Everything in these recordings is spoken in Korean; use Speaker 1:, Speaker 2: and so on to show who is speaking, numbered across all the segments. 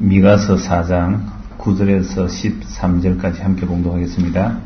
Speaker 1: 미가서 4장 9절에서 13절까지 함께 봉독하겠습니다.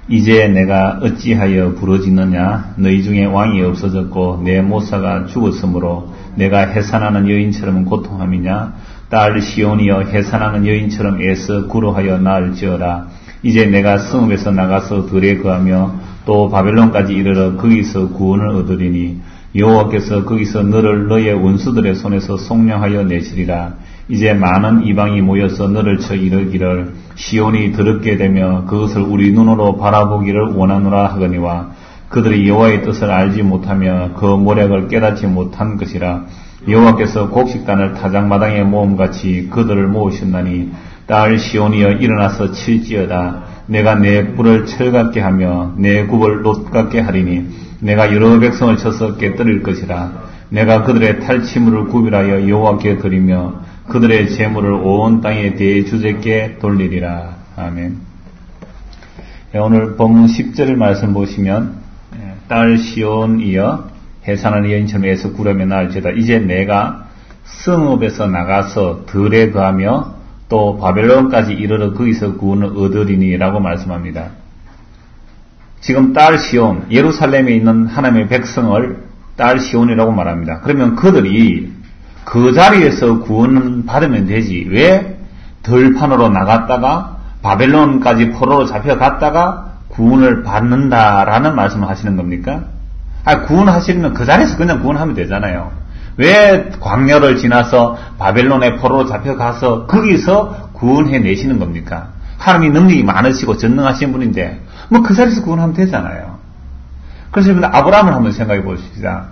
Speaker 1: 이제 내가 어찌하여 부러지느냐? 너희 중에 왕이 없어졌고 내 모사가 죽었으므로 내가 해산하는 여인처럼 고통함이냐? 딸 시온이여 해산하는 여인처럼 애써 구로하여 나을지어다. 이제 내가 성읍에서 나가서 들에 거하며 또 바벨론까지 이르러 거기서 구원을 얻으리니 여호와께서 거기서 너를 너의 원수들의 손에서 속량하여 내시리라. 이제 많은 이방이 모여서 너를 쳐 이르기를 시온이 더럽게 되며 그것을 우리 눈으로 바라보기를 원하노라 하거니와 그들이 여호와의 뜻을 알지 못하며 그 모략을 깨닫지 못한 것이라. 여호와께서 곡식단을 타작마당에 모음같이 그들을 모으셨나니 딸 시온이여 일어나서 칠지어다. 내가 내 뿔을 철같게 하며 내 굽을 놋같게 하리니 내가 여러 백성을 쳐서 깨뜨릴 것이라. 내가 그들의 탈취물을 구별하여 여호와께 드리며 그들의 재물을 온 땅의 대주제께 돌리리라. 아멘. 오늘 본문 10절 말씀 보시면 딸 시온이여 해산하는 여인처럼 애써 구려며 나을지어다. 이제 내가 성읍에서 나가서 들에 거하며 또 바벨론까지 이르러 거기서 구원을 얻으리니 라고 말씀합니다. 지금 딸 시온, 예루살렘에 있는 하나님의 백성을 딸 시온이라고 말합니다. 그러면 그들이 그 자리에서 구원을 받으면 되지. 왜 들판으로 나갔다가 바벨론까지 포로로 잡혀갔다가 구원을 받는다라는 말씀을 하시는 겁니까? 구원하시면 그 자리에서 그냥 구원하면 되잖아요. 왜 광야를 지나서 바벨론의 포로로 잡혀가서 거기서 구원해 내시는 겁니까? 하나님이 능력이 많으시고 전능하신 분인데 그 자리에서 구원하면 되잖아요. 그래서 아브라함을 한번 생각해 보십시다.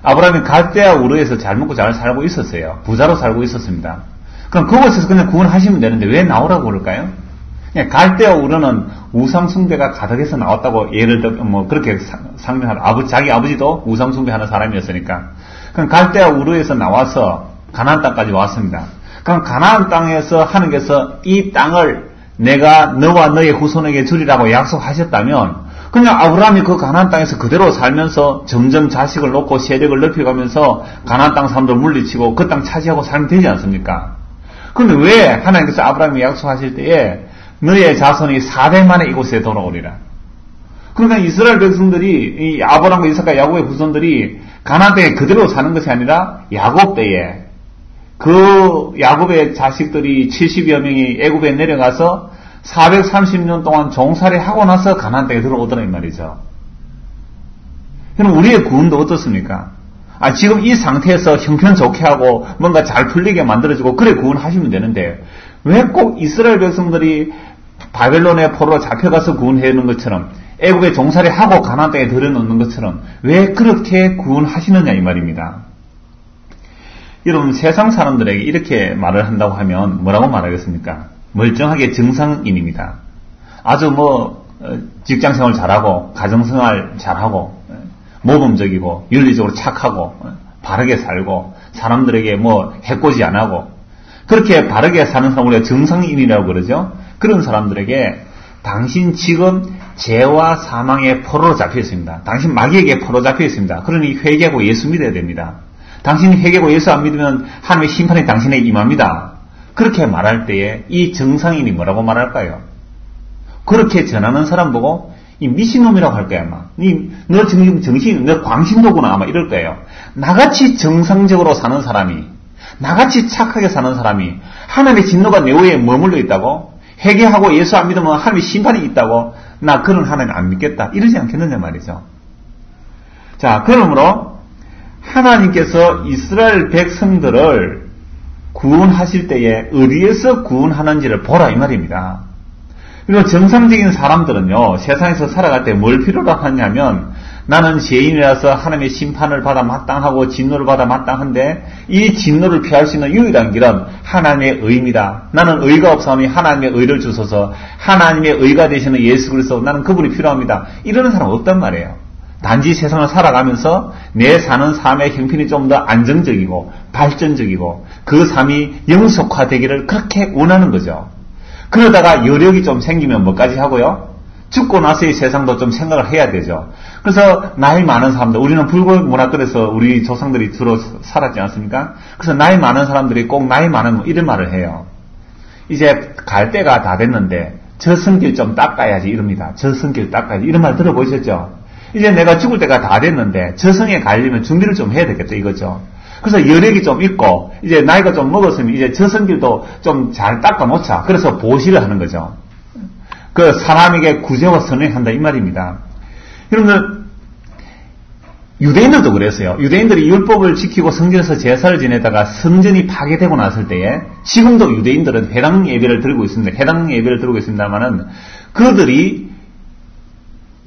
Speaker 1: 아브라함이 갈대아 우르에서 잘 먹고 잘 살고 있었어요. 부자로 살고 있었습니다. 그럼 그곳에서 그냥 구원하시면 되는데 왜 나오라고 그럴까요? 갈대아 우르는 우상숭배가 가득해서 나왔다고 예를 들어 그렇게 상명하는 자기 아버지도 우상숭배하는 사람이었으니까. 그럼 갈대아 우르에서 나와서 가나안 땅까지 왔습니다. 그럼 가나안 땅에서 하나님께서 이 땅을 내가 너와 너의 후손에게 주리라고 약속하셨다면 그냥 아브라함이 그 가나안 땅에서 그대로 살면서 점점 자식을 놓고 세력을 넓혀가면서 가나안 땅 사람들 물리치고 그 땅 차지하고 살면 되지 않습니까? 그런데 왜 하나님께서 아브라함이 약속하실 때에 너의 자손이 4대 만에 이곳에 돌아오리라. 그러니까 이스라엘 백성들이 이 아브라함과 이삭과 야곱의 후손들이 가나안 땅에 그대로 사는 것이 아니라 야곱 때에 그 야곱의 자식들이 70여 명이 애굽에 내려가서 430년 동안 종살이 하고 나서 가나안 땅에 들어오더라 이 말이죠. 그럼 우리의 구원도 어떻습니까? 지금 이 상태에서 형편 좋게 하고 뭔가 잘 풀리게 만들어주고 그래 구원하시면 되는데 왜 꼭 이스라엘 백성들이 바벨론의 포로로 잡혀가서 구원해는 것처럼 애굽에 종살이 하고 가나안 땅에 들여놓는 것처럼 왜 그렇게 구원하시느냐 이 말입니다. 여러분 세상 사람들에게 이렇게 말을 한다고 하면 뭐라고 말하겠습니까? 멀쩡하게 정상인입니다. 아주 직장생활 잘하고 가정생활 잘하고 모범적이고 윤리적으로 착하고 바르게 살고 사람들에게 해코지 안 하고 그렇게 바르게 사는 사람 우리가 정상인이라고 그러죠. 그런 사람들에게 당신 지금 죄와 사망의 포로로 잡혀 있습니다. 당신 마귀에게 포로 잡혀 있습니다. 그러니 회개하고 예수 믿어야 됩니다. 당신이 회개하고 예수 안 믿으면 하나님의 심판이 당신에게 임합니다. 그렇게 말할 때에 이 정상인이 뭐라고 말할까요? 그렇게 전하는 사람 보고 이 미친놈이라고 할 거야 아마. 너 지금 너 광신도구나 아마 이럴 거예요. 나같이 정상적으로 사는 사람이 나같이 착하게 사는 사람이 하나님의 진노가 내 위에 머물러 있다고? 회개하고 예수 안 믿으면 하나님의 심판이 있다고? 나 그런 하나님 안 믿겠다. 이러지 않겠느냐 말이죠. 자, 그러므로 하나님께서 이스라엘 백성들을 구원하실 때에 어디에서 구원하는지를 보라 이 말입니다. 그리고 정상적인 사람들은요, 세상에서 살아갈 때 뭘 필요로 하냐면 나는 죄인이라서 하나님의 심판을 받아 마땅하고 진노를 받아 마땅한데 이 진노를 피할 수 있는 유일한 길은 하나님의 의입니다. 나는 의가 없사오니 하나님의 의를 주소서. 하나님의 의가 되시는 예수 그리스도 나는 그분이 필요합니다. 이러는 사람은 없단 말이에요. 단지 세상을 살아가면서 내 사는 삶의 형편이 좀 더 안정적이고 발전적이고 그 삶이 영속화되기를 그렇게 원하는 거죠. 그러다가 여력이 좀 생기면 뭐까지 하고요? 죽고 나서의 세상도 좀 생각을 해야 되죠. 그래서 나이 많은 사람들, 우리는 불교 문화권에서 우리 조상들이 주로 살았지 않습니까? 그래서 나이 많은 사람들이 꼭 나이 많은 이런 말을 해요. 이제 갈 때가 다 됐는데 저 성길 좀 닦아야지 이럽니다. 저 성길 닦아야지 이런 말 들어보셨죠? 이제 내가 죽을 때가 다 됐는데 저 성에 가려면 준비를 좀 해야 되겠다 이거죠. 그래서 여력이 좀 있고 이제 나이가 좀 먹었으면 이제 저 성길도 좀 잘 닦아 놓자. 그래서 보시를 하는 거죠. 그 사람에게 구제와 선을 한다 이 말입니다. 여러분들 유대인들도 그랬어요. 유대인들이 율법을 지키고 성전에서 제사를 지내다가 성전이 파괴되고 났을 때에 지금도 유대인들은 회당 예배를 드리고 있습니다. 해당 예배를 드리고 있습니다만은 그들이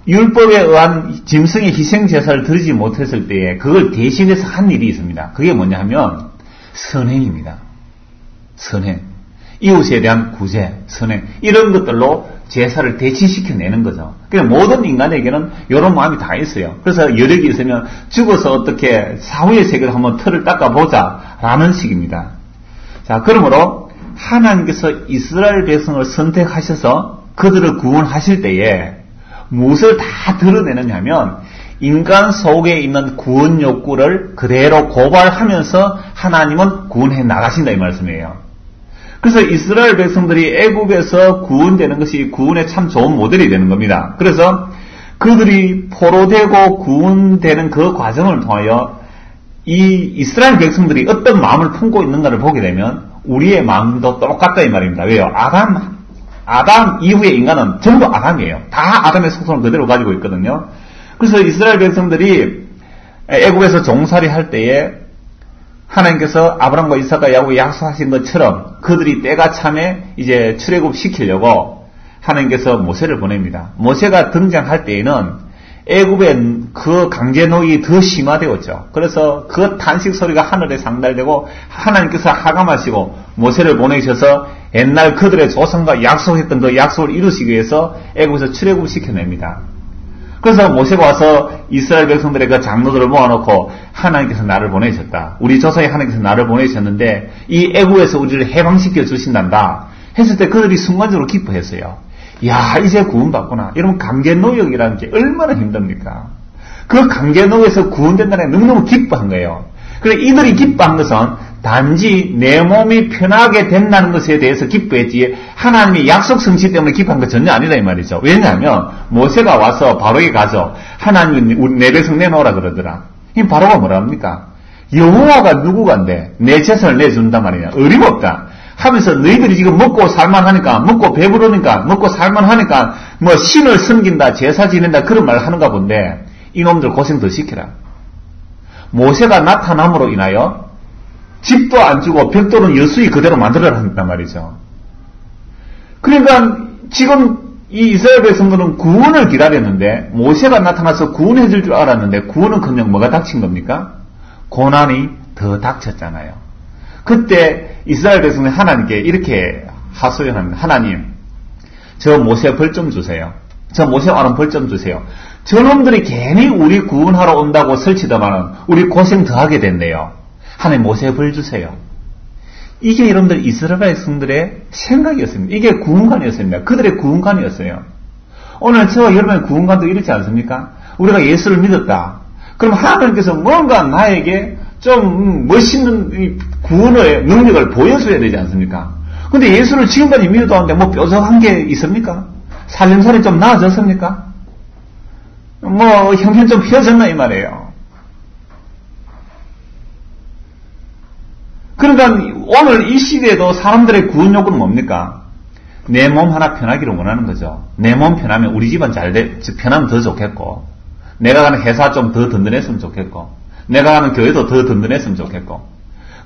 Speaker 1: 율법에 의한 짐승의 희생 제사를 드리지 못했을 때에 그걸 대신해서 한 일이 있습니다. 그게 뭐냐 하면 선행입니다. 선행. 이웃에 대한 구제, 선행. 이런 것들로 제사를 대치시켜내는 거죠. 그러니까 모든 인간에게는 이런 마음이 다 있어요. 그래서 여력이 있으면 죽어서 어떻게 사후의 세계를 한번 틀을 닦아보자 라는 식입니다. 자, 그러므로 하나님께서 이스라엘 백성을 선택하셔서 그들을 구원하실 때에 무엇을 다 드러내느냐 하면 인간 속에 있는 구원 욕구를 그대로 고발하면서 하나님은 구원해 나가신다 이 말씀이에요. 그래서 이스라엘 백성들이 애굽에서 구원되는 것이 구원의 참 좋은 모델이 되는 겁니다. 그래서 그들이 포로되고 구원되는 그 과정을 통하여 이 이스라엘 백성들이 어떤 마음을 품고 있는가를 보게 되면 우리의 마음도 똑같다 이 말입니다. 왜요? 아담 이후의 인간은 전부 아담이에요. 다 아담의 속성을 그대로 가지고 있거든요. 그래서 이스라엘 백성들이 애굽에서 종살이 할 때에 하나님께서 아브라함과 이삭과 야곱에 약속하신 것처럼 그들이 때가 참에 이제 출애굽 시키려고 하나님께서 모세를 보냅니다. 모세가 등장할 때에는 애굽의 그 강제노역이 더 심화되었죠. 그래서 그 탄식 소리가 하늘에 상달되고 하나님께서 하감하시고 모세를 보내셔서 옛날 그들의 조상과 약속했던 그 약속을 이루시기 위해서 애굽에서 출애굽 시켜냅니다. 그래서 모세가 와서 이스라엘 백성들의 그 장로들을 모아놓고 하나님께서 나를 보내셨다. 우리 조상이 하나님께서 나를 보내셨는데 이 애굽에서 우리를 해방시켜 주신단다. 했을 때 그들이 순간적으로 기뻐했어요. 야, 이제 구원받구나. 여러분, 강제노역이라는 게 얼마나 힘듭니까? 그 강제노역에서 구원된다는 게 너무너무 기뻐한 거예요. 그래, 이들이 기뻐한 것은 단지 내 몸이 편하게 된다는 것에 대해서 기뻐했지 하나님의 약속 성취 때문에 기뻐한 거 전혀 아니다 이 말이죠. 왜냐하면 모세가 와서 바로에게 가서 하나님이 내 백성 내놓으라 그러더라. 이 바로가 뭐라 합니까? 여호와가 누구간데 내 재산을 내준단 말이냐. 어림없다. 하면서 너희들이 지금 먹고 살만하니까 먹고 배부르니까 먹고 살만하니까 뭐 신을 섬긴다 제사 지낸다 그런 말을 하는가 본데 이놈들 고생 더 시키라. 모세가 나타남으로 인하여 집도 안 주고 벽돌은 여수히 그대로 만들어라 한단 말이죠. 그러니까 지금 이 이스라엘 백성들은 구원을 기다렸는데 모세가 나타나서 구원해 줄 줄 알았는데 구원은 그냥 뭐가 닥친 겁니까? 고난이 더 닥쳤잖아요. 그때 이스라엘 백성은 하나님께 이렇게 하소연합니다. 하나님, 저 모세 벌 좀 주세요. 저 모세 아론 벌 좀 주세요. 저놈들이 괜히 우리 구원하러 온다고 설치더만은 우리 고생 더 하게 됐네요. 하나님 모세 벌 주세요. 이게 여러분들 이스라엘 백성들의 생각이었습니다. 이게 구원관이었습니다. 그들의 구원관이었어요. 오늘 저와 여러분의 구원관도 이렇지 않습니까? 우리가 예수를 믿었다. 그럼 하나님께서 뭔가 나에게 좀 멋있는 구원의 능력을 보여줘야 되지 않습니까? 근데 예수를 지금까지 믿어도 하는데 뭐 뾰족한 게 있습니까? 살림살이 좀 나아졌습니까? 뭐 형편 좀 펴졌나 이 말이에요. 그러니까 오늘 이 시대에도 사람들의 구원 요구는 뭡니까? 내 몸 하나 편하기를 원하는 거죠. 내 몸 편하면 우리 집안 편하면 더 좋겠고 내가 가는 회사 좀 더 든든했으면 좋겠고 내가 가는 교회도 더 든든했으면 좋겠고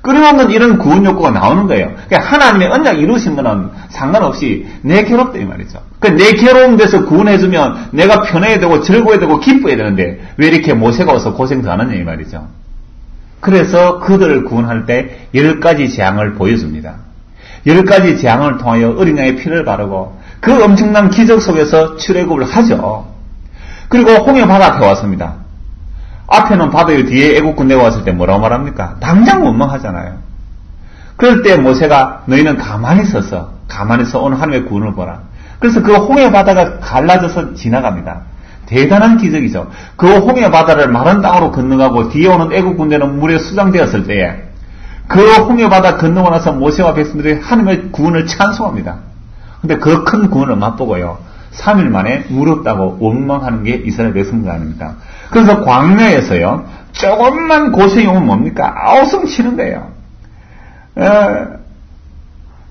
Speaker 1: 끊임없는 이런 구원 욕구가 나오는 거예요. 그러니까 하나님의 언약 이루신 거는 상관없이 내 괴롭다 이 말이죠. 그러니까 내 괴로운 데서 구원해주면 내가 편해야 되고 즐거워야 되고 기뻐야 되는데 왜 이렇게 모세가 와서 고생 더 하느냐 이 말이죠. 그래서 그들을 구원할 때 10가지 재앙을 보여줍니다. 10가지 재앙을 통하여 어린 양의 피를 바르고 그 엄청난 기적 속에서 출애굽을 하죠. 그리고 홍해 바다 앞에 왔습니다. 앞에는 바다요 뒤에 애국 군대가 왔을 때 뭐라고 말합니까? 당장 원망하잖아요. 그럴 때 모세가 너희는 가만히 서서 오늘 하나님의 구원을 보라. 그래서 그 홍해 바다가 갈라져서 지나갑니다. 대단한 기적이죠. 그 홍해 바다를 마른 땅으로 건너가고 뒤에 오는 애국 군대는 물에 수장되었을 때에 그 홍해바다 건너고 나서 모세와 백성들이 하나님의 구원을 찬송합니다. 근데 그 큰 구원을 맛보고요, 3일 만에 무릎다고 원망하는 게 이스라엘 백성들 아닙니까? 그래서 광야에서요, 조금만 고생이 오면 뭡니까? 아우성 치는 거예요.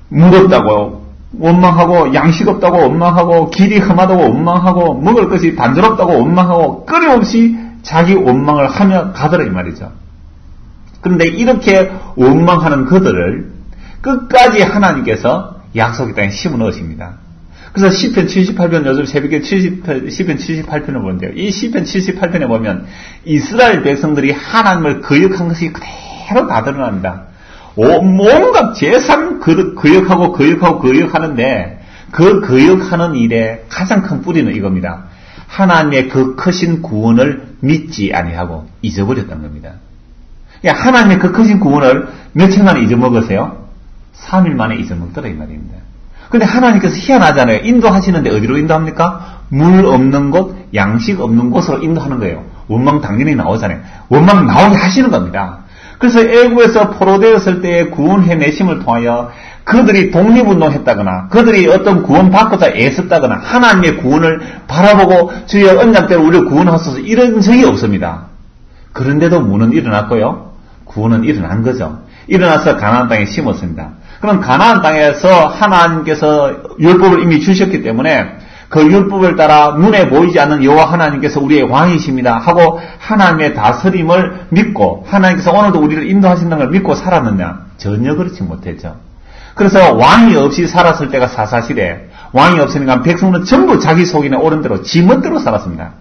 Speaker 1: 무겁다고 원망하고, 양식 없다고 원망하고, 길이 험하다고 원망하고, 먹을 것이 단조롭다고 원망하고, 끊임없이 자기 원망을 하며 가더라 이 말이죠. 그런데 이렇게 원망하는 그들을 끝까지 하나님께서 약속의 땅에 심어 넣으십니다. 그래서 시편 78편, 요즘 새벽에 시편 78편을 보는데요. 이 시편 78편에 보면 이스라엘 백성들이 하나님을 거역한 것이 그대로 다 드러납니다. 온갖 재산 거역하는데 그 거역하는 일에 가장 큰 뿌리는 이겁니다. 하나님의 그 크신 구원을 믿지 아니하고 잊어버렸다는 겁니다. 그러니까 하나님의 그 크신 구원을 며칠 만에 잊어먹으세요? 3일 만에 잊어먹더라 이 말입니다. 근데 하나님께서 희한하잖아요. 인도하시는데 어디로 인도합니까? 물 없는 곳, 양식 없는 곳으로 인도하는 거예요. 원망 당연히 나오잖아요. 원망 나오게 하시는 겁니다. 그래서 애국에서 포로되었을 때의 구원해내심을 통하여 그들이 독립운동했다거나 그들이 어떤 구원받고자 애썼다거나 하나님의 구원을 바라보고 주의 언약대로 우리를 구원하소서 이런 적이 없습니다. 그런데도 문은 일어났고요. 구원은 일어난 거죠. 일어나서 가나안 땅에 심었습니다. 그럼 가나안 땅에서 하나님께서 율법을 이미 주셨기 때문에 그 율법을 따라 눈에 보이지 않는 여호와 하나님께서 우리의 왕이십니다 하고 하나님의 다스림을 믿고 하나님께서 오늘도 우리를 인도하신다는 걸 믿고 살았느냐? 전혀 그렇지 못했죠. 그래서 왕이 없이 살았을 때가 사사시대, 왕이 없으니까 백성은 전부 자기 속이나 옳은 대로 지멋대로 살았습니다.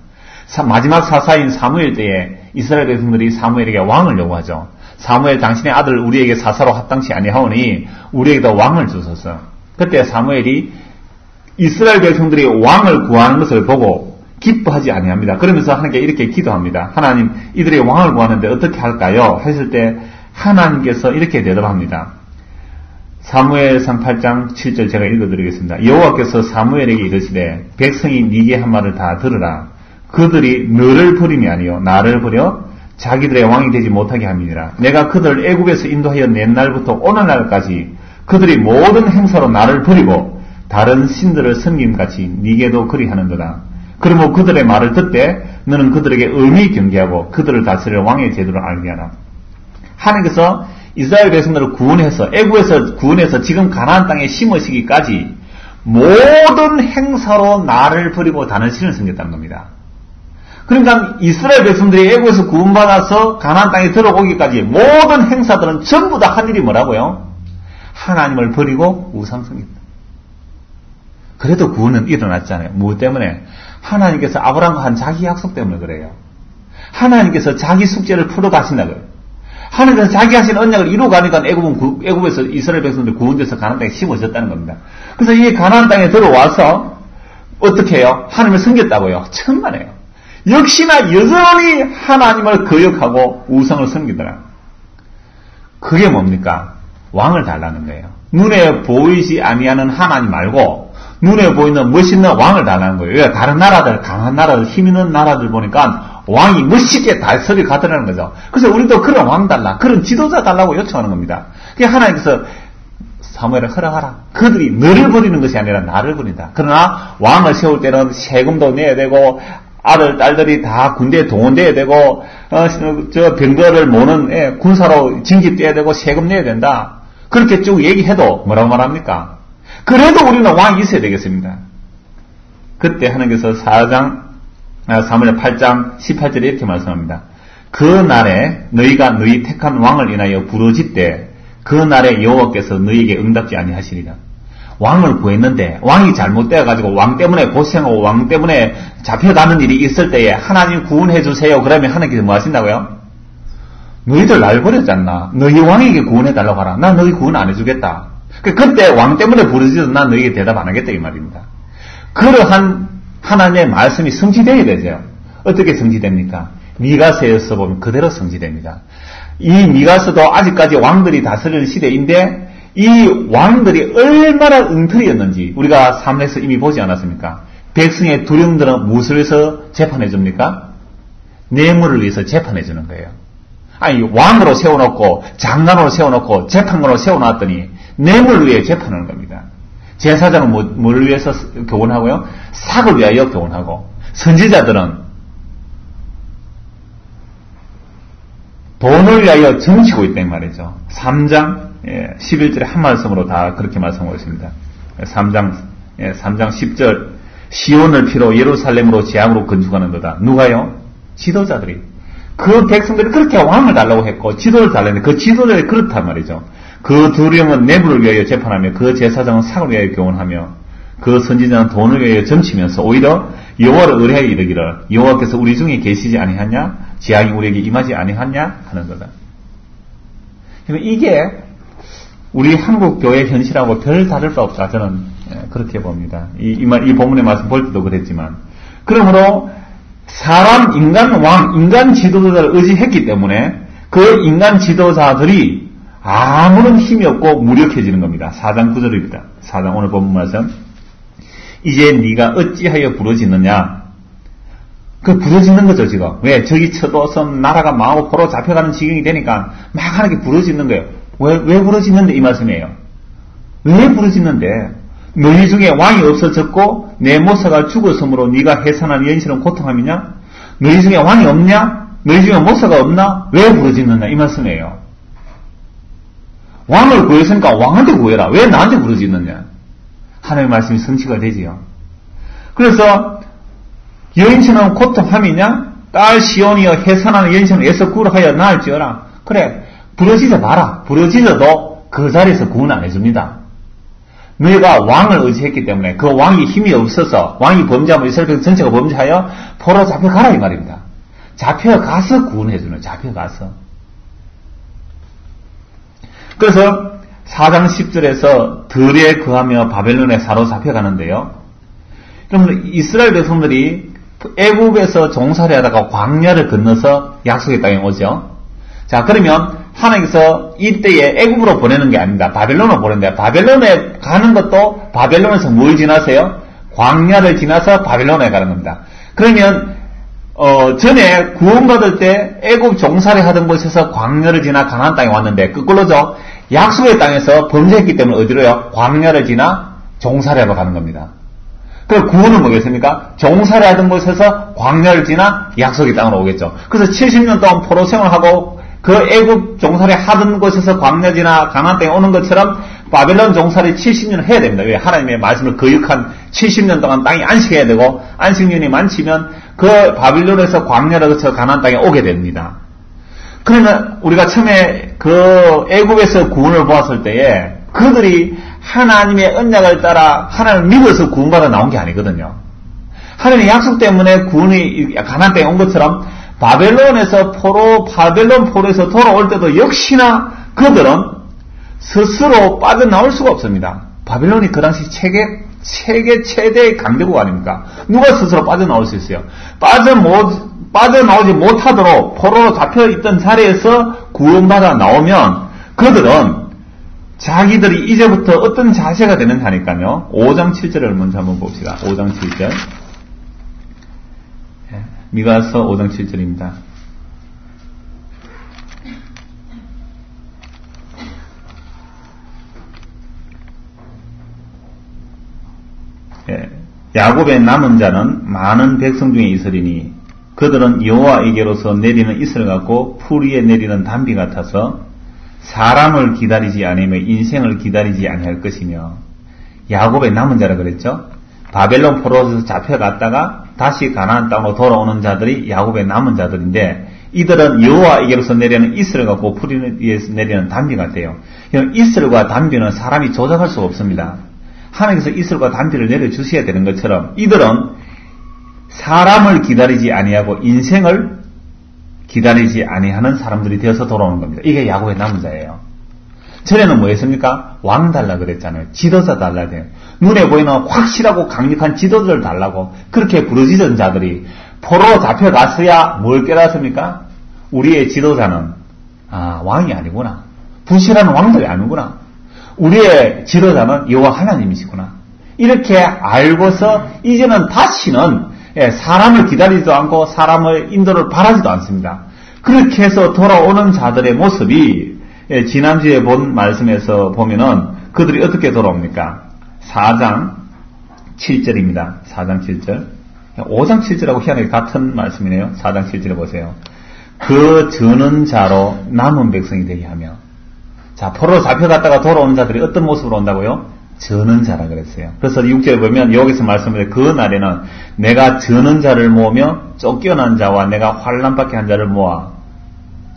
Speaker 1: 마지막 사사인 사무엘 때에 이스라엘 백성들이 사무엘에게 왕을 요구하죠. 사무엘 당신의 아들 우리에게 사사로 합당치 아니하오니 우리에게도 왕을 주소서. 그때 사무엘이 이스라엘 백성들이 왕을 구하는 것을 보고 기뻐하지 아니합니다. 그러면서 하나님께 이렇게 기도합니다. 하나님, 이들이 왕을 구하는데 어떻게 할까요? 했을 때 하나님께서 이렇게 대답합니다. 사무엘상 8장 7절 제가 읽어드리겠습니다. 여호와께서 사무엘에게 이르시되 백성이 네게 한 말을 다 들으라. 그들이 너를 버림이 아니요 나를 버려 자기들의 왕이 되지 못하게 함이니라. 내가 그들을 애굽에서 인도하여 낸 날부터 오늘날까지 그들이 모든 행사로 나를 버리고 다른 신들을 섬김같이 네게도 그리하는도다. 그러므로 그들의 말을 듣되 너는 그들에게 엄히 경계하고 그들을 다스릴 왕의 제도를 알게 하라. 하나님께서 이스라엘 백성들을 구원해서 애굽에서 구원해서 지금 가나안 땅에 심으시기까지 모든 행사로 나를 버리고 다른 신을 섬겼다는 겁니다. 그러니까 이스라엘 백성들이 애굽에서 구원받아서 가나안 땅에 들어오기까지 모든 행사들은 전부 다 한 일이 뭐라고요? 하나님을 버리고 우상 섬겼다. 그래도 구원은 일어났잖아요. 무엇 때문에? 하나님께서 아브라함과 한 자기 약속 때문에 그래요. 하나님께서 자기 숙제를 풀어가신다고요. 하나님께서 자기 하신 언약을 이루어가니까 애굽에서 이스라엘 백성들 구원돼서 가나안 땅에 심어졌다는 겁니다. 그래서 이 가나안 땅에 들어와서 어떻게 해요? 하나님을 섬겼다고요. 천만에요. 역시나 여전히 하나님을 거역하고 우상을 섬기더라. 그게 뭡니까? 왕을 달라는 거예요. 눈에 보이지 아니하는 하나님 말고 눈에 보이는 멋있는 왕을 달라는 거예요. 왜? 다른 나라들, 강한 나라들, 힘 있는 나라들 보니까 왕이 멋있게 다스리 가더라는 거죠. 그래서 우리도 그런 왕 달라, 그런 지도자 달라고 요청하는 겁니다. 그게 하나님께서 사무엘을 허락하라. 그들이 너를 버리는 것이 아니라 나를 버린다. 그러나 왕을 세울 때는 세금도 내야 되고 아들, 딸들이 다 군대에 동원돼야 되고 저 병거를 모는 군사로 징집돼야 되고 세금 내야 된다. 그렇게 쭉 얘기해도 뭐라고 말합니까? 그래도 우리는 왕이 있어야 되겠습니다. 그때 하나님께서 사무엘 8장 18절에 이렇게 말씀합니다. 그 날에 너희가 너희 택한 왕을 인하여 부르짖되 그 날에 여호와께서 너희에게 응답지 아니하시리라. 왕을 구했는데 왕이 잘못되어가지고 왕 때문에 고생하고 왕 때문에 잡혀가는 일이 있을 때에 하나님 구원해 주세요. 그러면 하나님께서 뭐 하신다고요? 너희들 날 버렸잖아. 너희 왕에게 구원해 달라고 하라. 나 너희 구원 안 해주겠다. 그때 왕 때문에 부르짖어도 난 너희에게 대답 안 하겠다 이 말입니다. 그러한 하나님의 말씀이 성취되어야 되죠. 어떻게 성취됩니까? 미가서에서 보면 그대로 성취됩니다. 이 미가서도 아직까지 왕들이 다스리는 시대인데 이 왕들이 얼마나 엉터리였는지 우리가 사문에서 이미 보지 않았습니까? 백성의 두령들은 무엇을 위해서 재판해 줍니까? 뇌물을 위해서 재판해 주는 거예요. 아니, 왕으로 세워놓고, 장관으로 세워놓고, 재판관으로 세워놨더니, 뇌물 위해 재판하는 겁니다. 제사장은 뭘 위해서 교훈하고요? 삭을 위하여 교훈하고, 선지자들은 돈을 위하여 점치고 있다는 말이죠. 3장 11절에 한 말씀으로 다 그렇게 말씀하고 있습니다. 3장 10절 시온을 피로 예루살렘으로 재앙으로 건축하는 거다. 누가요? 지도자들이. 그 백성들이 그렇게 왕을 달라고 했고 지도를 달라는데 그 지도자들이 그렇단 말이죠. 그 두령은 뇌물을 위하여 재판하며 그 제사장은 삭을 위하여 교훈하며 그 선지자는 돈을 위하여 점치면서 오히려 여호와를 의뢰하여 이르기를 여호와께서 우리 중에 계시지 아니하냐? 재앙이 우리에게 임하지 아니하냐? 하는 거다. 이게 우리 한국 교회 현실하고 별 다를 바 없다. 저는 그렇게 봅니다. 이 본문의 말씀 볼 때도 그랬지만 그러므로 사람, 인간 왕, 인간 지도자를 의지했기 때문에 그 인간 지도자들이 아무런 힘이 없고 무력해지는 겁니다. 4장 9절입니다. 4장 오늘 본문 말씀. 이제 네가 어찌하여 부러지느냐? 그 부러지는 거죠 지금. 왜? 저기 쳐도선 나라가 망하고 포로 잡혀가는 지경이 되니까 막 하나게 부러지는 거예요. 왜 부러지는데 이 말씀이에요. 왜 부러지는데? 너희 중에 왕이 없어졌고 내 모사가 죽었으므로 네가 해산한 연신은 고통함이냐? 너희 중에 왕이 없냐? 너희 중에 모사가 없나? 왜 부러지느냐? 이 말씀이에요. 왕을 구했으니까 왕한테 구해라. 왜 나한테 부러지느냐? 하나님의 말씀이 성취가 되지요. 그래서 여인처럼 고통함이냐? 딸 시온이여 해산하는 여인처럼 애써 구하여 나을지어라. 그래, 부러지지 마라. 부러지져도 그 자리에서 구원 안 해줍니다. 너희가 왕을 의지했기 때문에 그 왕이 힘이 없어서 왕이 범죄하면 이스라엘 백성 전체가 범죄하여 포로 잡혀가라 이 말입니다. 잡혀가서 구원해주는 잡혀가서. 그래서 4장 10절에서 들에 거하며 바벨론에 사로잡혀가는데요. 그러면 이스라엘 백성들이 애굽에서 종살이 하다가 광야를 건너서 약속의 땅에 오죠. 자, 그러면 하나님께서 이때에 애굽으로 보내는 게 아닙니다. 바벨론으로 보낸다. 바벨론에 가는 것도 바벨론에서 뭘 지나세요? 광야를 지나서 바벨론에 가는 겁니다. 그러면 전에 구원받을 때 애굽 종살이 하던 곳에서 광야를 지나 가나안 땅에 왔는데 거꾸로죠. 약속의 땅에서 범죄했기 때문에 어디로요? 광야를 지나 종살이하러 가는 겁니다. 그 구원은 뭐겠습니까? 종살이 하던 곳에서 광야를 지나 약속의 땅으로 오겠죠. 그래서 70년 동안 포로 생활하고 그 애굽 종살이 하던 곳에서 광야 지나 가나안 땅에 오는 것처럼 바벨론 종살이 70년을 해야 됩니다. 왜? 하나님의 말씀을 거역한 70년 동안 땅이 안식해야 되고 안식년이 많지면 그 바벨론에서 광야를 거쳐 가나안 땅에 오게 됩니다. 그러면 우리가 처음에 그 애굽에서 구원을 보았을 때에 그들이 하나님의 언약을 따라 하나님을 믿어서 구원받아 나온 게 아니거든요. 하나님의 약속 때문에 구원이 가나안 땅에 온 것처럼 바벨론에서 바벨론 포로에서 돌아올 때도 역시나 그들은 스스로 빠져나올 수가 없습니다. 바벨론이 그 당시 세계 최대의 강대국 아닙니까? 누가 스스로 빠져나올 수 있어요? 빠져나오지 못하도록 포로로 잡혀있던 자리에서 구원받아 나오면 그들은 자기들이 이제부터 어떤 자세가 되는 하니까요. 5장 7절을 먼저 한번 봅시다. 5장 7절. 미가서 5장 7절입니다. 야곱의 남은 자는 많은 백성 중에 있으리니 그들은 여호와에게로서 내리는 이슬 같고 풀 위에 내리는 담비 같아서 사람을 기다리지 아니하며 인생을 기다리지 아니할 것이며 야곱의 남은 자라 그랬죠. 바벨론 포로에서 잡혀갔다가 다시 가나안 땅으로 돌아오는 자들이 야곱의 남은 자들인데 이들은 여호와에게로서 내리는 이슬 같고 풀 위에서 내리는 담비 같아요. 이슬과 담비는 사람이 조작할 수가 없습니다. 하나님께서 이슬과 담비를 내려주셔야 되는 것처럼 이들은 사람을 기다리지 아니하고 인생을 기다리지 아니하는 사람들이 되어서 돌아오는 겁니다. 이게 야곱의 남은 자예요. 전에는 뭐였습니까? 왕 달라 그랬잖아요. 지도자 달라야 돼요. 눈에 보이는 확실하고 강력한 지도자를 달라고 그렇게 부르짖은 자들이 포로로 잡혀갔어야 뭘 깨달았습니까? 우리의 지도자는 왕이 아니구나. 부실한 왕들이 아니구나. 우리의 지도자는 여호와 하나님이시구나. 이렇게 알고서 이제는 다시는 사람을 기다리지도 않고 사람의 인도를 바라지도 않습니다. 그렇게 해서 돌아오는 자들의 모습이 지난주에 본 말씀에서 보면은 그들이 어떻게 돌아옵니까? 4장 7절입니다. 4장 7절. 5장 7절하고 희한하게 같은 말씀이네요. 4장 7절에 보세요. 그 저는 자로 남은 백성이 되게 하며. 자, 포로로 잡혀갔다가 돌아오는 자들이 어떤 모습으로 온다고요? 저는 자라 그랬어요. 그래서 6절에 보면 여기서 말씀을 그 날에는 내가 저는 자를 모으며 쫓겨난 자와 내가 환난 받게 한 자를 모아.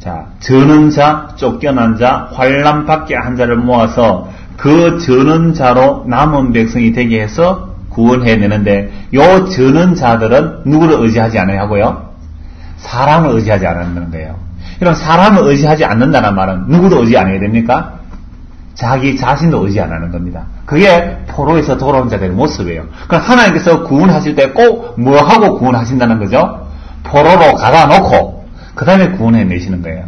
Speaker 1: 자, 저는 자, 쫓겨난 자, 환난 받게 한 자를 모아서 그 저는 자로 남은 백성이 되게 해서 구원해내는데 요 저는 자들은 누구를 의지하지 않아야 하고요? 사람을 의지하지 않는다는 거예요. 그럼 사람을 의지하지 않는다는 말은 누구도 의지 안 해야 됩니까? 자기 자신도 의지 안 하는 겁니다. 그게 포로에서 돌아온 자들의 모습이에요. 그럼 하나님께서 구원하실 때 꼭 뭐하고 구원하신다는 거죠? 포로로 가다 놓고 그 다음에 구원해내시는 거예요.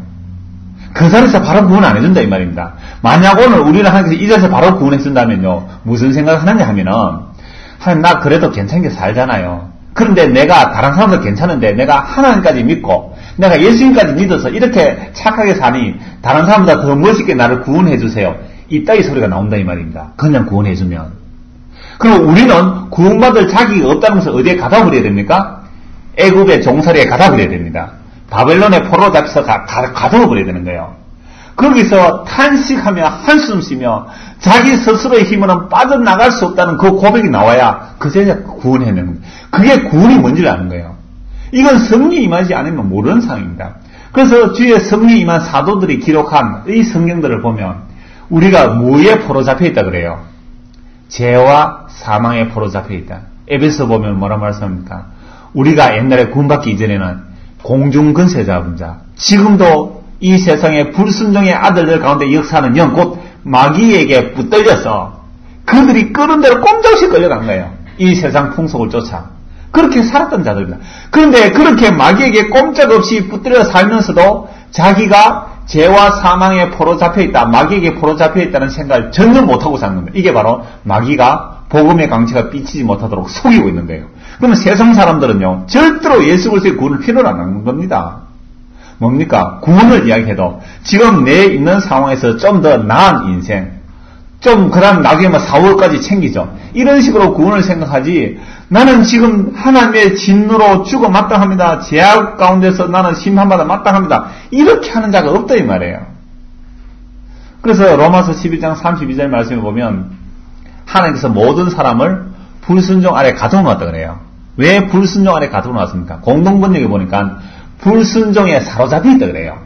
Speaker 1: 그 자리에서 바로 구원 안 해준다 이 말입니다. 만약 오늘 우리는 하나님께서 이 자리에서 바로 구원해준다면요 무슨 생각을 하느냐 하면은 하나님 나 그래도 괜찮게 살잖아요. 그런데 내가 다른 사람도 괜찮은데 내가 하나님까지 믿고 내가 예수님까지 믿어서 이렇게 착하게 사니 다른 사람보다 더 멋있게 나를 구원해 주세요. 이따위 소리가 나온다 이 말입니다. 그냥 구원해 주면. 그럼 우리는 구원받을 자격이 없다면서 어디에 가다 버려야 됩니까? 애굽의 종살이에 가다 버려야 됩니다. 바벨론의 포로 잡혀서 가둬 버려야 되는 거예요. 거기서 탄식하며 한숨 쉬며 자기 스스로의 힘으로는 빠져나갈 수 없다는 그 고백이 나와야 그제야 구원해내는 겁니다. 그게 구원이 뭔지를 아는 거예요. 이건 성령이 임하지 않으면 모르는 상황입니다. 그래서 주의 성령이 임한 사도들이 기록한 이 성경들을 보면 우리가 뭐에 포로 잡혀 있다 그래요? 죄와 사망에 포로 잡혀 있다. 에베소 보면 뭐라 말씀합니까? 우리가 옛날에 구원받기 이전에는 공중근세 잡은 자, 지금도 이 세상의 불순종의 아들들 가운데 역사하는 영, 곧 마귀에게 붙들려서 그들이 끄는 대로 꼼짝없이 끌려간 거예요. 이 세상 풍속을 쫓아. 그렇게 살았던 자들입니다. 그런데 그렇게 마귀에게 꼼짝없이 붙들려 살면서도 자기가 죄와 사망에 포로 잡혀있다, 마귀에게 포로 잡혀있다는 생각을 전혀 못하고 사는 겁니다. 이게 바로 마귀가 복음의 강체가 삐치지 못하도록 속이고 있는 거예요. 그러면 세상 사람들은요 절대로 예수 그리스도의 구원을 필요로 안 하는 겁니다. 뭡니까? 구원을 이야기해도 지금 내 있는 상황에서 좀 더 나은 인생, 좀 그다음 나중에 뭐 4월까지 챙기죠. 이런 식으로 구원을 생각하지 나는 지금 하나님의 진노로 죽어 마땅합니다. 죄악 가운데서 나는 심판받아 마땅합니다. 이렇게 하는 자가 없다 이 말이에요. 그래서 로마서 11장 32절 말씀을 보면 하나님께서 모든 사람을 불순종 아래 가두어 놨다 그래요. 왜 불순종 아래 가두어 놨습니까? 공동번역에 보니까 불순종에 사로잡혀 있다 그래요.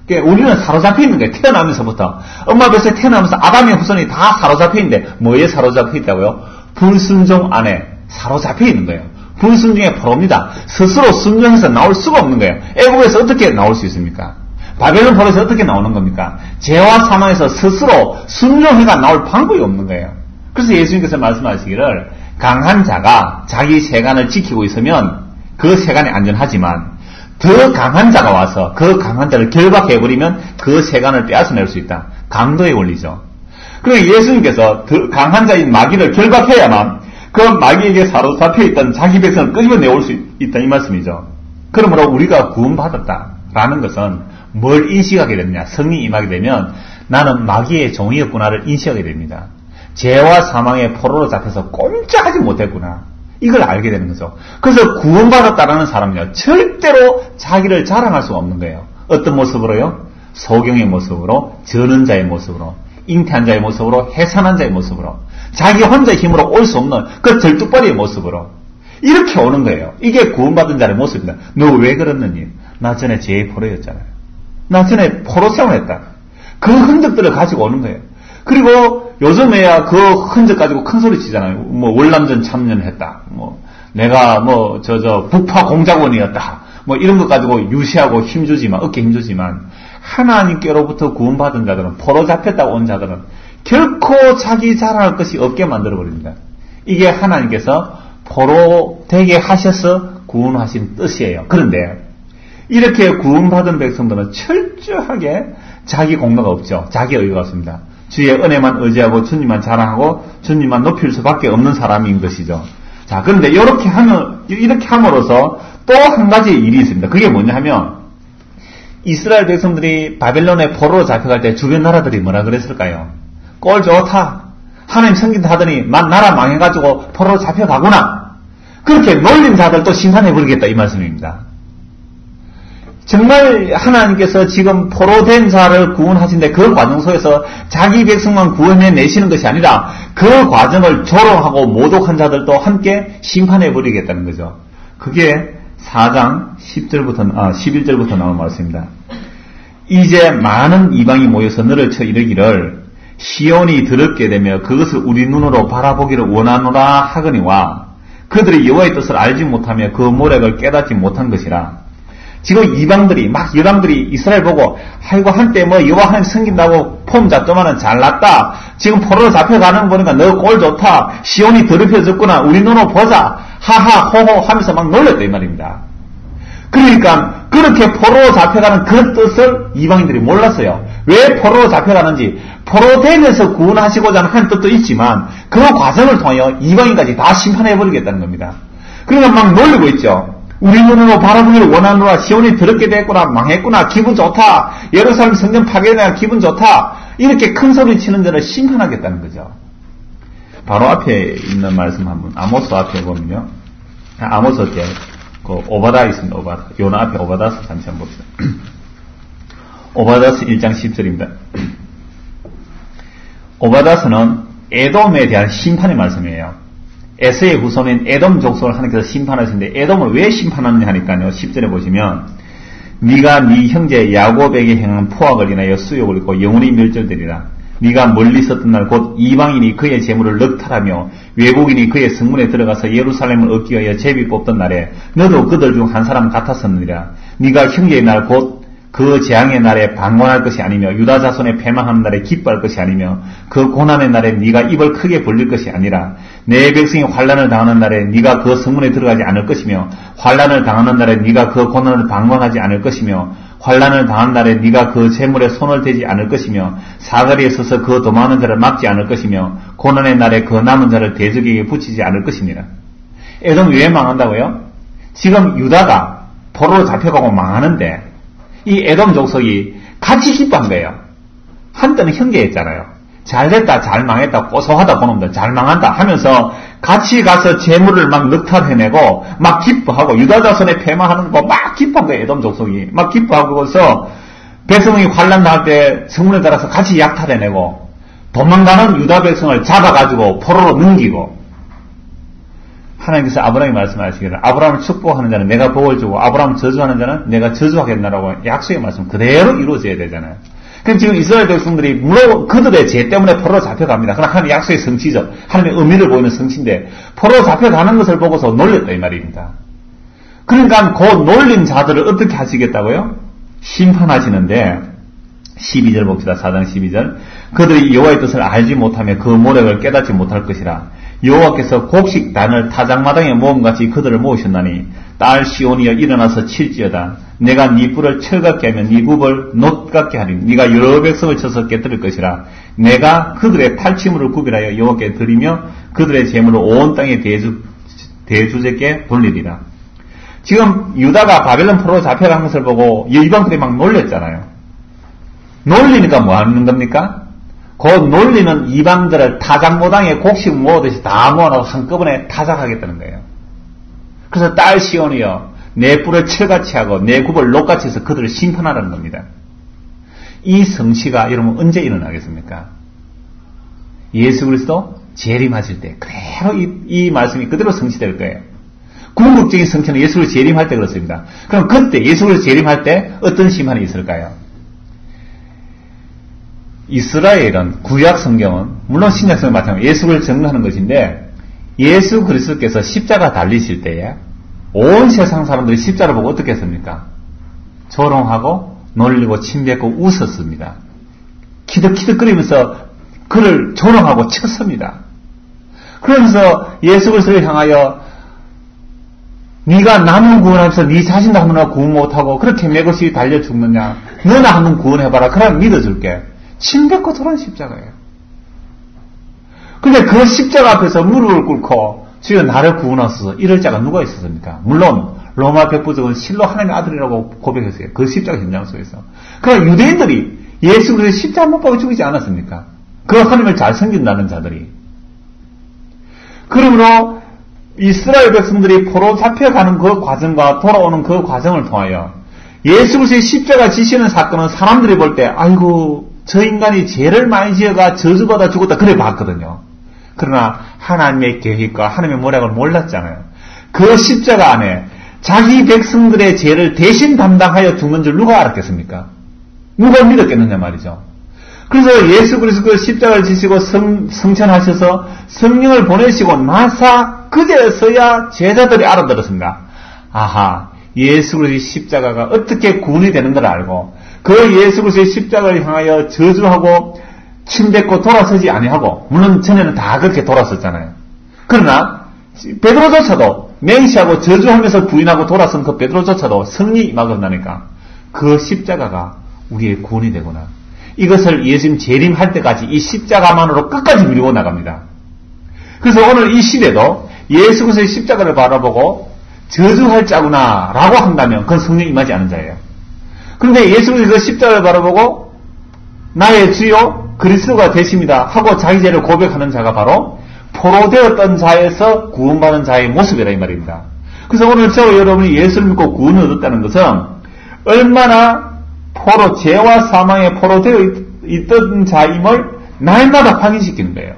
Speaker 1: 그러니까 우리는 사로잡혀 있는 거예요. 태어나면서부터. 엄마 뱃속에 태어나면서 아담의 후손이 다 사로잡혀 있는데 뭐에 사로잡혀 있다고요? 불순종 안에 사로잡혀 있는 거예요. 불순종의 포로입니다. 스스로 순종해서 나올 수가 없는 거예요. 애국에서 어떻게 나올 수 있습니까? 바벨론 포로에서 어떻게 나오는 겁니까? 죄와 사망에서 스스로 순종해가 나올 방법이 없는 거예요. 그래서 예수님께서 말씀하시기를 강한 자가 자기 세간을 지키고 있으면 그 세간이 안전하지만 더 강한 자가 와서 그 강한 자를 결박해버리면 그 세간을 빼앗아낼 수 있다. 강도의 원리죠. 그러니까 예수님께서 더 강한 자인 마귀를 결박해야만 그 마귀에게 사로잡혀있던 자기 백성을 끄집어내올 수 있다 이 말씀이죠. 그러므로 우리가 구원받았다라는 것은 뭘 인식하게 되느냐. 성령이 임하게 되면 나는 마귀의 종이었구나를 인식하게 됩니다. 죄와 사망의 포로로 잡혀서 꼼짝하지 못했구나. 이걸 알게 되는 거죠. 그래서 구원받았다라는 사람은요 절대로 자기를 자랑할 수가 없는 거예요. 어떤 모습으로요? 소경의 모습으로, 저는 자의 모습으로, 잉태한 자의 모습으로, 해산한 자의 모습으로, 자기 혼자의 힘으로 올 수 없는 그 절뚝발이의 모습으로 이렇게 오는 거예요. 이게 구원받은 자의 모습입니다. 너 왜 그랬느니? 나 전에 죄의 포로였잖아요. 나 전에 포로 생활했다. 그 흔적들을 가지고 오는 거예요. 그리고 요즘에야 그 흔적 가지고 큰 소리 치잖아요. 뭐 월남전 참전했다. 뭐 내가 북파 공작원이었다. 뭐 이런 것 가지고 유시하고 힘주지만 어깨 힘주지만 하나님께로부터 구원받은 자들은 포로 잡혔다 온 자들은 결코 자기 자랑할 것이 없게 만들어 버립니다. 이게 하나님께서 포로 되게 하셔서 구원하신 뜻이에요. 그런데 이렇게 구원받은 백성들은 철저하게 자기 공로가 없죠. 자기 의가 없습니다. 주의 은혜만 의지하고 주님만 자랑하고 주님만 높일 수밖에 없는 사람인 것이죠. 자, 그런데 이렇게 함으로써 또 한 가지 일이 있습니다. 그게 뭐냐 하면 이스라엘 백성들이 바벨론의 포로로 잡혀갈 때 주변 나라들이 뭐라 그랬을까요? 꼴 좋다. 하나님 섬긴다 하더니 나라 망해가지고 포로로 잡혀가구나. 그렇게 놀린 자들도 심판해버리겠다 이 말씀입니다. 정말 하나님께서 지금 포로된 자를 구원하신데 그 과정 속에서 자기 백성만 구원해내시는 것이 아니라 그 과정을 조롱하고 모독한 자들도 함께 심판해버리겠다는 거죠. 그게 4장 11절부터 나온 말씀입니다. 이제 많은 이방이 모여서 너를 쳐 이르기를 시온이 더럽게 되며 그것을 우리 눈으로 바라보기를 원하노라 하거니와 그들이 여호와의 뜻을 알지 못하며 그 모략을 깨닫지 못한 것이라. 지금 이방들이 여방들이 이스라엘 보고 아이고 한때 여호와 하나님 섬긴다고 폼 잡더만은 잘났다. 지금 포로로 잡혀가는 거 보니까 너 꼴 좋다. 시온이 더럽혀졌구나. 우리 눈으로 보자. 하하 호호 하면서 막 놀렸다 이 말입니다. 그러니까 그렇게 포로로 잡혀가는 그 뜻을 이방인들이 몰랐어요. 왜 포로로 잡혀가는지 포로되면서 구원하시고자 하는 한 뜻도 있지만 그 과정을 통하여 이방인까지 다 심판해버리겠다는 겁니다. 그러니까 막 놀리고 있죠. 우리 눈으로 바라보기를 원하노라. 시온이 더럽게 됐구나. 망했구나. 기분 좋다. 예루살렘 성전 파괴되나 기분 좋다. 이렇게 큰 소리 치는 자를 심판하겠다는 거죠. 바로 앞에 있는 말씀 한번 아모스 앞에 보면요. 아모스 때 그 오바다 있습니다. 오바다. 요나 앞에 오바다스 잠시 한번 봅시다. 오바다스 1장 10절입니다. 오바다스는 에돔에 대한 심판의 말씀이에요. 에서의 후손인 에돔 족속을 하나님께서 심판하시는데 에돔을 왜 심판하느냐 하니까요. 10절에 보시면 네가 네 형제 야곱에게 행한 포악을 인하여 수욕을 입고 영원히 멸절되리라. 네가 멀리 있었던 날 곧 이방인이 그의 재물을 넉탈하며 외국인이 그의 성문에 들어가서 예루살렘을 얻기 위하여 제비 뽑던 날에 너도 그들 중 한 사람 같았었느니라. 네가 형제의 날 곧 그 재앙의 날에 방관할 것이 아니며 유다 자손의 패망하는 날에 기뻐할 것이 아니며 그 고난의 날에 네가 입을 크게 벌릴 것이 아니라 내 백성이 환난을 당하는 날에 네가 그 성문에 들어가지 않을 것이며 환난을 당하는 날에 네가 그 고난을 방관하지 않을 것이며 환난을 당한 날에 네가 그 재물에 손을 대지 않을 것이며 사거리에 서서 그 도망하는 자를 막지 않을 것이며 고난의 날에 그 남은 자를 대적에게 붙이지 않을 것이니라. 에돔이 왜 망한다고요? 지금 유다가 포로로 잡혀가고 망하는데 이 에돔 족속이 같이 기뻐한 거예요. 한때는 형제였잖아요. 잘됐다, 잘 망했다, 고소하다 보놈들, 잘 망한다 하면서 같이 가서 재물을 막 넉탈해내고 막 기뻐하고 유다 자손의 패망하는 거 막 기뻐한 거예요. 에돔 족속이 막 기뻐하고서 백성이 환난 당할 때 성문에 따라서 같이 약탈해내고 도망가는 유다 백성을 잡아가지고 포로로 넘기고. 하나님께서 아브라함이 말씀하시기를 아브라함을 축복하는 자는 내가 복을 주고 아브라함을 저주하는 자는 내가 저주하겠나라고 약속의 말씀 그대로 이루어져야 되잖아요. 그럼 지금 이스라엘 백성들이 물론 그들의 죄 때문에 포로로 잡혀갑니다. 그러나 하나님 약속의 성취죠. 하나님의 의미를 보이는 성취인데 포로로 잡혀가는 것을 보고서 놀렸다 이 말입니다. 그러니까 그 놀린 자들을 어떻게 하시겠다고요? 심판하시는데 12절 봅시다. 4장 12절 그들이 여호와의 뜻을 알지 못하며 그 모략을 깨닫지 못할 것이라. 여호와께서 곡식단을 타작마당에 모음같이 그들을 모으셨나니 딸 시온이여 일어나서 칠지어다. 내가 네 뿔을 철같게 하며 네 굽을 놋같게 하리니 네가 여러 백성을 쳐서 깨뜨릴 것이라. 내가 그들의 탈취물을 구별하여 여호와께 드리며 그들의 재물을 온 땅의 대주제께 돌리리라. 지금 유다가 바벨론 포로로 잡혀간 것을 보고 이방들이 막 놀렸잖아요. 놀리니까 뭐 하는 겁니까? 그 놀리는 이방들을 타작모당에 곡식 모으듯이 다 모아놓고 한꺼번에 타작하겠다는 거예요. 그래서 딸 시온이여 내 뿔을 철같이 하고 내 굽을 놋같이 해서 그들을 심판하라는 겁니다. 이 성취가 여러분 언제 일어나겠습니까? 예수 그리스도 재림하실 때 그대로 이 말씀이 그대로 성취될 거예요. 궁극적인 성취는 예수 그리스도 재림할 때 그렇습니다. 그럼 그때 예수 그리스도 재림할 때 어떤 심판이 있을까요? 이스라엘은 구약 성경은 물론 신약 성경 마찬가지로 예수를 증거하는 것인데 예수 그리스도께서 십자가 달리실 때에 온 세상 사람들이 십자가를 보고 어떻게 했습니까? 조롱하고 놀리고 침뱉고 웃었습니다. 키득키득거리면서 그를 조롱하고 쳤습니다. 그러면서 예수 그리스도를 향하여 네가 남은 구원하면서 네 자신도 하나 구원 못하고 그렇게 맥없이 달려 죽느냐? 너나 한번 구원해봐라. 그럼 믿어줄게. 침뱉고 돌아온 십자가예요. 근데 그 십자가 앞에서 무릎을 꿇고 주여 나를 구원하소서 이럴 자가 누가 있었습니까? 물론 로마 백부족은 실로 하나님의 아들이라고 고백했어요. 그 십자가 현장 속에서. 그러나 유대인들이 예수 그리스도의 십자가 못 박아 죽이지 않았습니까? 그 하나님을 잘 섬긴다는 자들이. 그러므로 이스라엘 백성들이 포로 잡혀가는 그 과정과 돌아오는 그 과정을 통하여 예수 그리스도의 십자가 지시는 사건은 사람들이 볼 때 아이고 저 인간이 죄를 많이 지어가 저주받아 죽었다 그래 봤거든요. 그러나 하나님의 계획과 하나님의 모략을 몰랐잖아요. 그 십자가 안에 자기 백성들의 죄를 대신 담당하여 죽는 줄 누가 알았겠습니까? 누가 믿었겠느냐 말이죠. 그래서 예수 그리스도 그 십자가를 지시고 성천하셔서 성령을 보내시고 나사 그제서야 제자들이 알아들었습니다. 아하, 예수 그리스도의 십자가가 어떻게 구원이 되는 걸 알고 그 예수 그리스도의 십자가를 향하여 저주하고 침뱉고 돌아서지 아니하고, 물론 전에는 다 그렇게 돌아섰잖아요. 그러나 베드로조차도 맹시하고 저주하면서 부인하고 돌아선 그 베드로조차도 승리 임하고 나니까 그 십자가가 우리의 구원이 되구나. 이것을 예수님 재림할 때까지 이 십자가만으로 끝까지 밀고 나갑니다. 그래서 오늘 이 시대도 예수 그리스도의 십자가를 바라보고 저주할 자구나 라고 한다면 그건 성령 임하지 않은 자예요. 그런데 예수 그리스도 그 십자가를 바라보고 나의 주요 그리스도가 되십니다 하고 자기 죄를 고백하는 자가 바로 포로되었던 자에서 구원받은 자의 모습이라 이 말입니다. 그래서 오늘 저와 여러분이 예수를 믿고 구원을 얻었다는 것은 얼마나 포로, 죄와 사망에 포로되어 있던 자임을 날마다 확인시키는 거예요.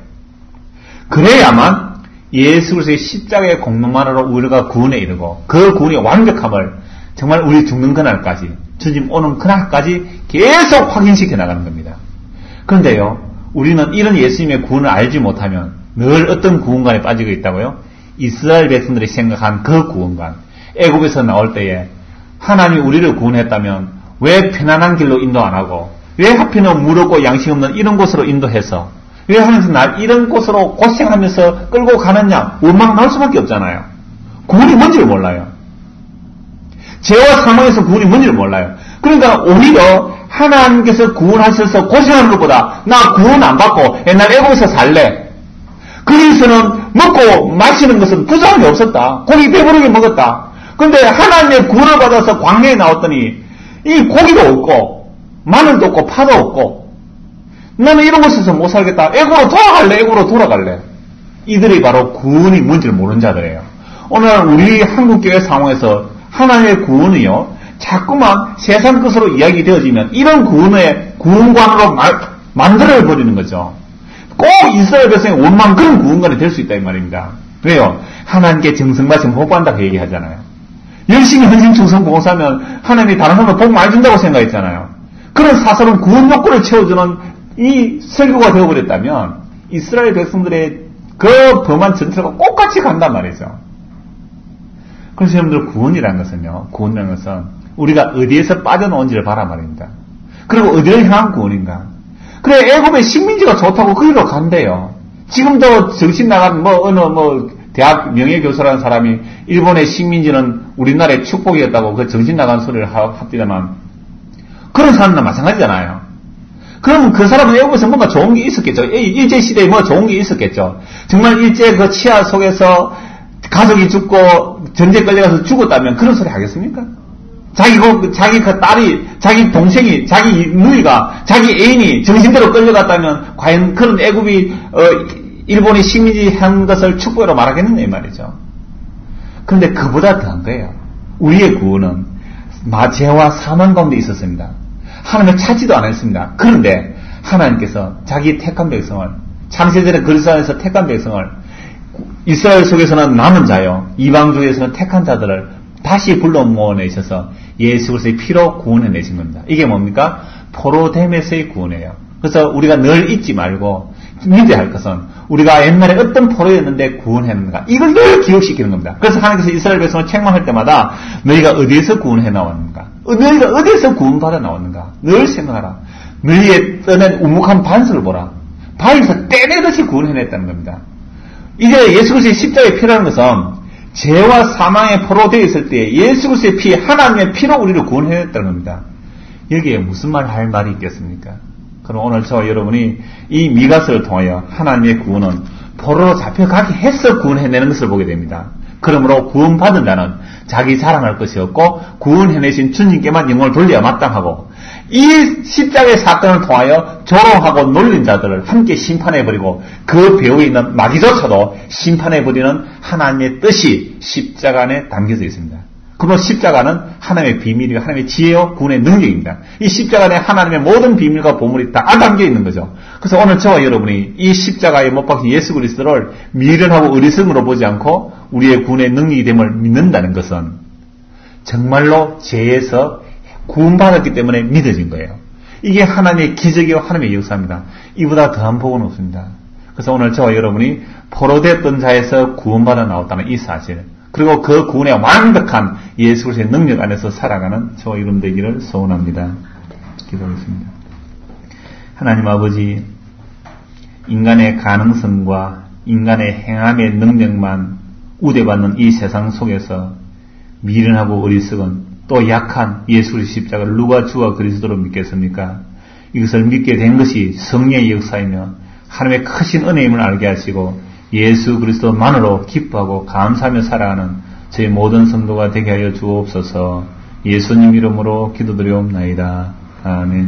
Speaker 1: 그래야만 예수 그리스도의 십자가의 공로만으로 우리가 구원에 이르고 그 구원의 완벽함을 정말 우리 죽는 그날까지, 주님 오는 그날까지 계속 확인시켜 나가는 겁니다. 그런데요, 우리는 이런 예수님의 구원을 알지 못하면 늘 어떤 구원관에 빠지고 있다고요? 이스라엘 백성들이 생각한 그 구원관. 애굽에서 나올 때에 하나님이 우리를 구원했다면 왜 편안한 길로 인도 안 하고, 왜 하필이면 물 없고 양식 없는 이런 곳으로 인도해서, 왜 하면서 날 이런 곳으로 고생하면서 끌고 가느냐? 원망 나올 수밖에 없잖아요. 구원이 뭔지를 몰라요. 죄와 사망에서 구원이 뭔지를 몰라요. 그러니까 오히려 하나님께서 구원하셔서 고생하는 것보다 나 구원 안 받고 옛날 애국에서 살래. 거기서는 먹고 마시는 것은 부족함이 없었다. 고기 배부르게 먹었다. 그런데 하나님의 구원을 받아서 광야에 나왔더니 이 고기도 없고 마늘도 없고 파도 없고 나는 이런 곳에서 못 살겠다. 애국으로 돌아갈래. 애국으로 돌아갈래. 이들이 바로 구원이 뭔지를 모르는 자들이에요. 오늘 우리 한국교회 상황에서 하나님의 구원이요 자꾸만 세상 것으로 이야기되어지면 이런 구원의 구원관으로 만들어버리는 거죠. 꼭 이스라엘 백성의 원망 그런 구원관이 될 수 있다 이 말입니다. 왜요? 하나님께 정성받으면 복받는다고 얘기하잖아요. 열심히 헌신 충성 봉사하면 하나님이 다른 사람을 복 많이 준다고 생각했잖아요. 그런 사설은 구원 욕구를 채워주는 이 설교가 되어버렸다면 이스라엘 백성들의 그 범한 전체가 똑같이 간단 말이죠. 그래서 여러분들 구원이라는 것은요, 구원이라는 것은 우리가 어디에서 빠져나온지를 봐라 말입니다. 그리고 어디를 향한 구원인가. 그래, 애굽의 식민지가 좋다고 거기로 간대요. 지금도 정신 나간 대학 명예교수라는 사람이 일본의 식민지는 우리나라의 축복이었다고 그 정신 나간 소리를 합디다만 그런 사람은 마찬가지잖아요. 그러면 그 사람은 애국에서 뭔가 좋은 게 있었겠죠. 일제시대에 뭐 좋은 게 있었겠죠. 정말 일제 그 치하 속에서 가족이 죽고 전쟁 끌려가서 죽었다면 그런 소리 하겠습니까? 자기 그 딸이, 자기 동생이, 자기 누이가, 자기 애인이 정신대로 끌려갔다면 과연 그런 애굽이 일본이 식민지 한 것을 축복으로 말하겠느냐 이 말이죠. 그런데 그보다 더한 거예요. 우리의 구원은 죄와 사망 가운데 있었습니다. 하나님을 찾지도 않았습니다. 그런데 하나님께서 자기 택한 백성을, 창세전에 그리스도 안에서 택한 백성을, 이스라엘 속에서는 남은 자요, 이방 중에서는 택한 자들을 다시 불러 모아내셔서 예수 그리스도의 피로 구원해내신 겁니다. 이게 뭡니까? 포로됨에서의 구원이에요. 그래서 우리가 늘 잊지 말고 믿어야 할 것은 우리가 옛날에 어떤 포로였는데 구원했는가, 이걸 늘 기억시키는 겁니다. 그래서 하나님께서 이스라엘 백성을 책망할 때마다 너희가 어디에서 구원해 나왔는가, 너희가 어디에서 구원받아 나왔는가 늘 생각하라. 너희의 떠낸 우묵한 반석을 보라. 바위에서 떼내듯이 구원해냈다는 겁니다. 이제 예수 그리스도의 십자가의 피라는 것은 죄와 사망에 포로되어 있을 때 예수 그리스도의 피, 하나님의 피로 우리를 구원해냈다는 겁니다. 여기에 무슨 말 할 말이 있겠습니까? 그럼 오늘 저와 여러분이 이 미가서를 통하여 하나님의 구원은 포로로 잡혀가게 해서 구원해내는 것을 보게 됩니다. 그러므로 구원받은 자는 자기 자랑할 것이 없고 구원해내신 주님께만 영광을 돌려야 마땅하고 이 십자가의 사건을 통하여 조롱하고 놀린 자들을 함께 심판해버리고 그 배후에 있는 마귀조차도 심판해버리는 하나님의 뜻이 십자가 안에 담겨져 있습니다. 그러므로 십자가는 하나님의 비밀이고 하나님의 지혜요 구원의 능력입니다. 이 십자가 안에 하나님의 모든 비밀과 보물이 다 담겨 있는 거죠. 그래서 오늘 저와 여러분이 이 십자가에 못 박힌 예수 그리스도를 미련하고 어리석음으로 보지 않고 우리의 구원의 능력이 됨을 믿는다는 것은 정말로 죄에서 구원받았기 때문에 믿어진 거예요. 이게 하나님의 기적이요 하나님의 역사입니다. 이보다 더한 복은 없습니다. 그래서 오늘 저와 여러분이 포로됐던 자에서 구원받아 나왔다는 이 사실, 그리고 그 구원의 완벽한 예수 그리스도의 능력 안에서 살아가는 저와 여러분 되기를 소원합니다. 기도하겠습니다. 하나님 아버지, 인간의 가능성과 인간의 행함의 능력만 우대받는 이 세상 속에서 미련하고 어리석은 또 약한 예수 그리스도 십자가를 누가 주와 그리스도로 믿겠습니까? 이것을 믿게 된 것이 성령의 역사이며 하나님의 크신 은혜임을 알게 하시고 예수 그리스도만으로 기뻐하고 감사하며 살아가는 저희 모든 성도가 되게 하여 주옵소서. 예수님 이름으로 기도드리옵나이다. 아멘.